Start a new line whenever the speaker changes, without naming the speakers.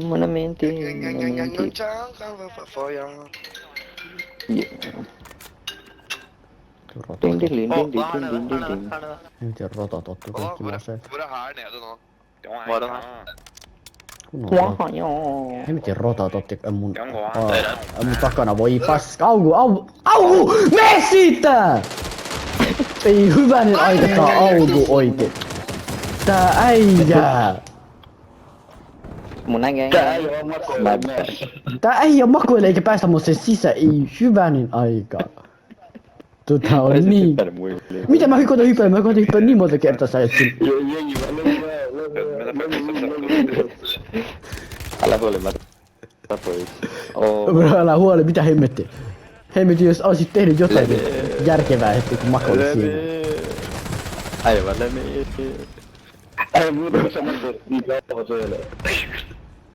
Mana menti, mana menti. Ding ding ding ding ding ding ding ding ding.
Miten rotot ottuu kaikki laseet?
Wah joo.
Miten rotot otti mun takana voi paska. Augu! Mene siitä! Ei hyvänen aikakaan augu oikein. Tää äijää!
Mun äijä.
Tää äijä makoilee eikä päästä mut sen sisään. Ei hyvänen aikaa. On niin. Mitä mä koitan hyppää? Mä koitan hyppää niin monta kertaa sä etsin.
Älä huoli, mä tapoin.
Bro, älä huoli, mitä hemmetti. Hemmetti, jos olisit tehnyt jotain järkevää heti kun makoilit siinä.
Aivan lämmin.
Ai muuta kuin samassa niin kauan söilee.